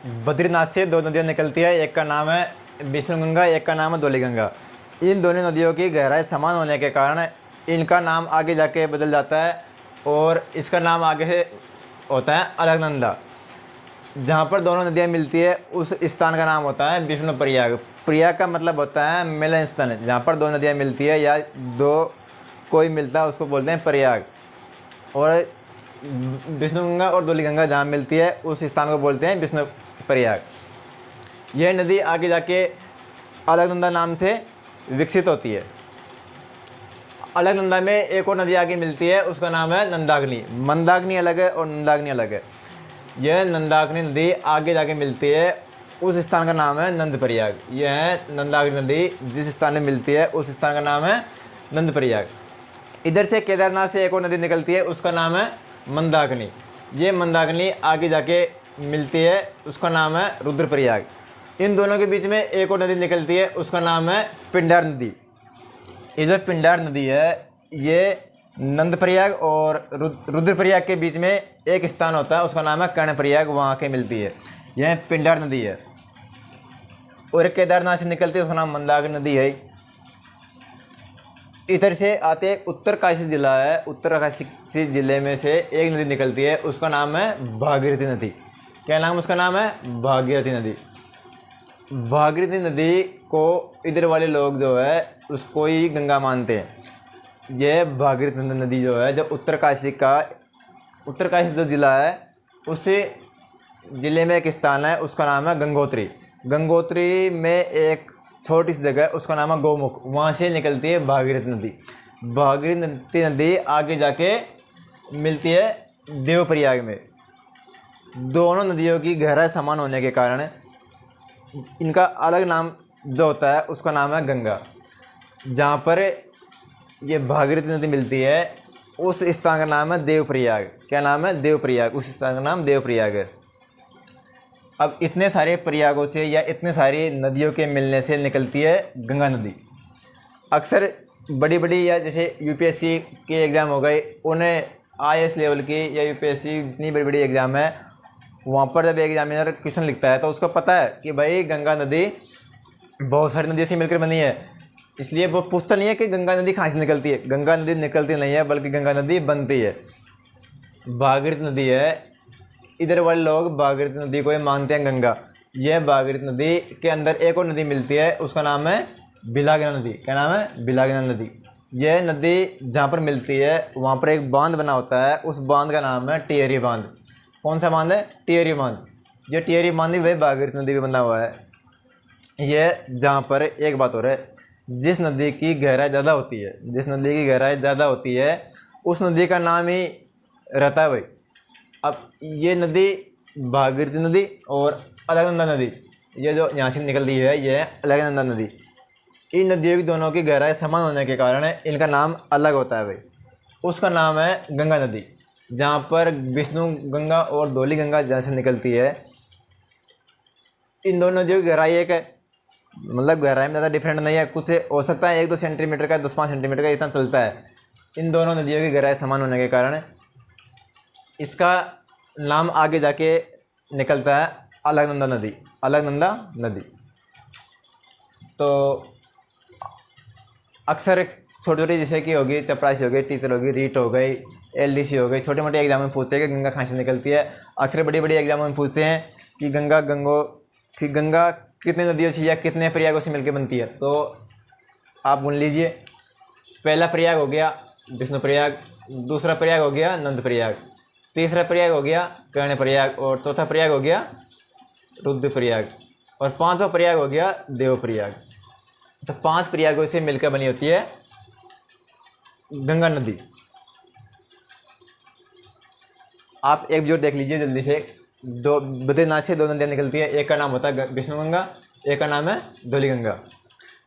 बद्रीनाथ से दो नदियाँ निकलती है, एक का नाम है विष्णुगंगा, एक का नाम है धौलीगंगा। इन दोनों नदियों की गहराई समान होने के कारण इनका नाम आगे जाके बदल जाता है और इसका नाम आगे से होता है अलकनंदा। जहाँ पर दोनों नदियाँ मिलती है उस स्थान का नाम होता है विष्णु प्रयाग। प्रयाग का मतलब होता है मिलन स्थान, जहाँ पर दो नदियाँ मिलती है या दो कोई मिलता है उसको बोलते हैं प्रयाग। और विष्णुगंगा और धौलीगंगा जहाँ मिलती है उस स्थान को बोलते हैं विष्णु प्रयाग। यह नदी आगे जाके अलकनंदा नाम से विकसित होती है। अलकनंदा में एक और नदी आगे मिलती है, उसका नाम है नंदाग्नि। मंदाग्नि अलग है और नंदाग्नि अलग है। यह नंदाग्नि नदी आगे जाके मिलती है, उस स्थान का नाम है नंद प्रयाग। यह है नंदाग्नि नदी, जिस स्थान में मिलती है उस स्थान का नाम है नंद प्रयाग। इधर से केदारनाथ से एक और नदी निकलती है, उसका नाम है मंदाग्नि। ये मंदाग्नि आगे जाके मिलती है, उसका नाम है रुद्रप्रयाग। इन दोनों के बीच में एक और नदी निकलती है, उसका नाम है पिंडार नदी। ये जो पिंडार नदी है ये नंदप्रयाग और रुद्रप्रयाग के बीच में एक स्थान होता है, उसका नाम है कर्णप्रयाग, वहाँ के मिलती है। यह पिंडार नदी है। और केदारनाथ से निकलती है, उसका नाम मंदाग्नि नदी है। इधर से आते उत्तरकाशी जिला है, उत्तरकाशी जिले में से एक नदी निकलती है, उसका नाम है भागीरथी नदी। क्या नाम उसका नाम है? भागीरथी नदी। भागीरथी नदी को इधर वाले लोग जो है उसको ही गंगा मानते हैं। यह भागीरथी नदी जो है, जो उत्तरकाशी जो ज़िला है उस ज़िले में एक स्थान है, उसका नाम है गंगोत्री। गंगोत्री में एक छोटी सी जगह है, उसका नाम है गौमुख, वहाँ से निकलती है भागीरथी नदी। भागीरथी नदी आगे जाके मिलती है देवप्रयाग में। दोनों नदियों की गहराई समान होने के कारण इनका अलग नाम जो होता है उसका नाम है गंगा। जहाँ पर ये भागीरथी नदी मिलती है उस स्थान का नाम है देवप्रयाग। क्या नाम है? देवप्रयाग। उस स्थान का नाम देवप्रयाग है। अब इतने सारे प्रयागों से या इतने सारी नदियों के मिलने से निकलती है गंगा नदी। अक्सर बड़ी बड़ी या जैसे यूपीएससी के एग्ज़ाम हो गए, उन्हें आईएएस लेवल की या यूपीएससी जितनी बड़ी बड़ी एग्ज़ाम है, वहाँ पर जब एग्जामिनर क्वेश्चन लिखता है तो उसको पता है कि भाई गंगा नदी बहुत सारी नदियों से मिलकर बनी है। इसलिए वो पूछता नहीं है कि गंगा नदी कहाँ से निकलती है। गंगा नदी निकलती नहीं है, बल्कि गंगा नदी बनती है। भागीरथी नदी है, इधर वाले लोग भागीरथी नदी को ही मानते हैं गंगा। यह भागीरथी नदी के अंदर एक और नदी मिलती है, उसका नाम है बिलागिना नदी। क्या नाम है? बिलागिना नदी। यह नदी जहाँ पर मिलती है वहाँ पर एक बांध बना होता है, उस बांध का नाम है टिहरी बांध। कौन सा बांध है? टिहरी बांध। यह टिहरी बांध ही वही भागीरथी नदी में बना हुआ है। यह जहाँ पर एक बात हो रहा है, जिस नदी की गहराई ज़्यादा होती है, जिस नदी की गहराई ज़्यादा होती है उस नदी का नाम ही रहता है भाई। अब ये नदी भागीरथी नदी और अलकनंदा नदी, ये जो यहाँ से निकल रही है ये है अलकनंदा नदी। इन नदियों की दोनों की गहराई समान होने के कारण इनका नाम अलग होता है भाई। उसका नाम है गंगा नदी। जहाँ पर विष्णु गंगा और धौलीगंगा जैसे निकलती है, इन दोनों नदियों की गहराई एक है, मतलब गहराई में ज़्यादा डिफरेंट नहीं है। कुछ हो सकता है 1-2 सेंटीमीटर का, 10-5 सेंटीमीटर का, इतना चलता है। इन दोनों नदियों की गहराई समान होने के कारण इसका नाम आगे जाके निकलता है अलकनंदा नदी। अलकनंदा नदी। तो अक्सर छोटी छोटी जैसे कि होगी चपरासी हो गई, टीचर होगी, रीट हो गई, एलडीसी हो गई, छोटे मोटे एग्जाम में पूछते हैं कि गंगा कहाँ से निकलती है। अक्सर बड़ी बड़ी एग्जाम में पूछते हैं कि गंगा कितने नदियों से या कितने प्रयागों से मिलकर बनती है। तो आप गिन लीजिए। पहला प्रयाग हो गया विष्णु प्रयाग, दूसरा प्रयाग हो गया नंद प्रयाग, तीसरा प्रयाग हो गया कर्ण प्रयाग, और चौथा प्रयाग हो गया रुद्रप्रयाग, और पांचवा प्रयाग हो गया देवप्रयाग। तो 5 प्रयागों से मिलकर बनी होती है गंगा नदी। आप एक जोड़ देख लीजिए जल्दी से। बद्रीनाथ से 2 नदियाँ निकलती है, एक का नाम होता है विष्णुगंगा, एक का नाम है धौलीगंगा।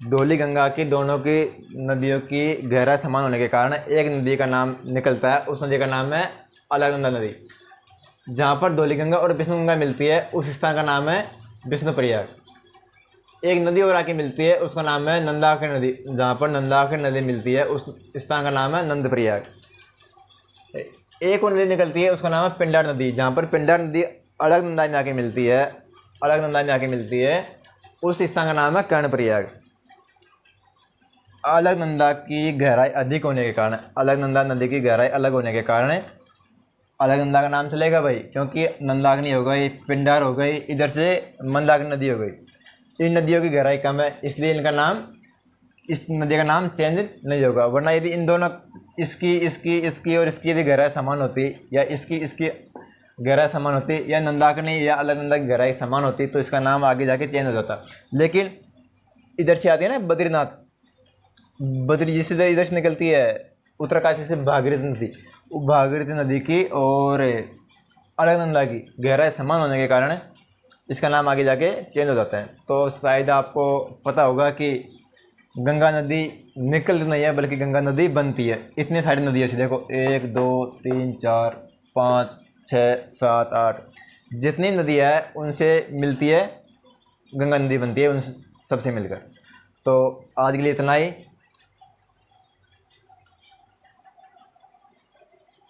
धौलीगंगा की दोनों की नदियों की गहराई समान होने के कारण एक नदी का नाम निकलता है, उस नदी का नाम है अलकनंदा नदी। जहाँ पर धौलीगंगा और विष्णुगंगा मिलती है उस स्थान का नाम है विष्णुप्रयाग। एक नदी और आके मिलती है, उसका नाम है नंदाकिनी नदी। जहाँ पर नंदाकिनी नदी मिलती है उस स्थान का नाम है नंदप्रयाग। एक और नदी निकलती है, उसका नाम है पिंडार नदी। जहाँ पर पिंडार नदी अलकनंदा में आके मिलती है अलकनंदा में आके मिलती है, उस स्थान का नाम है कर्णप्रयाग। अलकनंदा की गहराई अधिक होने के कारण, अलकनंदा नदी की गहराई अलग होने के कारण अलकनंदा का नाम चलेगा भाई, क्योंकि नंदाग्नि हो गई, पिंडार हो गई, इधर से मंदाकिनी नदी हो गई। इन नदियों की गहराई कम है, इसलिए इनका नाम, इस नदी का नाम चेंज नहीं होगा। वरना यदि इन दोनों, इसकी और इसकी यदि गहराई समान होती, या इसकी गहराई समान होती, या नंदाकिनी या अलकनंदा की गहराई समान होती, तो इसका नाम आगे जाके चेंज हो जाता। लेकिन इधर से आती है ना बद्रीनाथ, बद्री जिससे इधर से निकलती है उत्तरकाशी से भागीरथी नदी, वो भागीरथी नदी की और अलकनंदा की गहराई समान होने के कारण इसका नाम आगे जाके चेंज हो जाता है। तो शायद आपको पता होगा कि गंगा नदी निकलती नहीं है, बल्कि गंगा नदी बनती है। इतनी सारी नदियों से देखो, 1 2 3 4 5 6 7 8 जितनी नदी है उनसे मिलती है गंगा नदी बनती है, उन सबसे मिलकर। तो आज के लिए इतना ही।